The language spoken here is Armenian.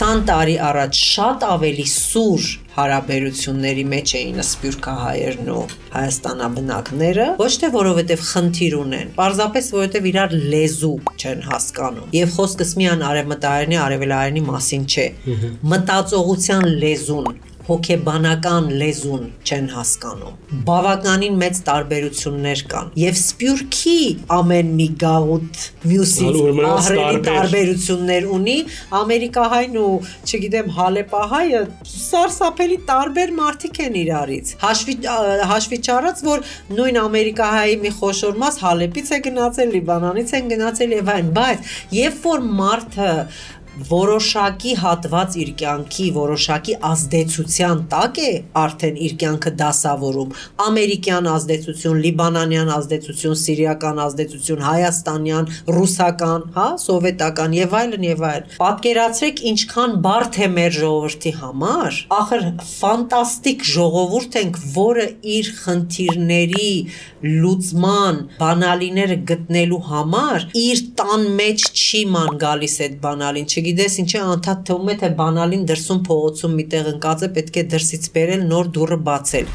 20 տարի առաջ շատ ավելի սուր հարաբերությունների մեջ էին սփյուռքահայերն ու հայաստանաբնակները, ոչ թե որովհետև խնդիր ունեն, պարզապես որովհետև իրար լեզու չեն հասկանում։ Եվ խոսքս միան արևմտահայերենի, արևելահայերենի մասին չէ։ Մտածողության լեզուն, հոգեբանական լեզուն չեն հասկանում։ Բավականին մեծ տարբերություններ կան։ Եվ Սփյուռքի ամեն մի գաղութ մյուսից ահռելի տարբերություններ ունի, ամերիկահայն ու, չգիտեմ, հալեպահայը սարսափելի տարբեր մարդիկ են իրարից։ Հաշվի չառած, որ նույն ամերիկահայի մի խոշոր մաս Հալեպից է գնացել, Լիբանանից են գնացել եւ այն, բայց երբ որ մարդը որոշակի հատված իր կյանքի որոշակի ազդեցության տակ է արդեն իր կյանքը դասավորում, ամերիկյան ազդեցություն, լիբանանյան ազդեցություն, սիրիական ազդեցություն, հայաստանյան, ռուսական, սովետական եւ այլն եւ այլն։ Պատկերացրեք ինչքան բարդ է մեր ժողովրդի համար, ախր ֆանտաստիկ ժողովուրդ ենք, որը իր խնդիրների լուծման բանալիները գտնելու համար իր տան մեջ չի ման գալիս այդ բանալին, չգիտես ինչի անդադ թվում է թե բանալին դրսում փողոցում միտեղ ընկած է, պետք է դրսից բերել, նոր դուռը բացել։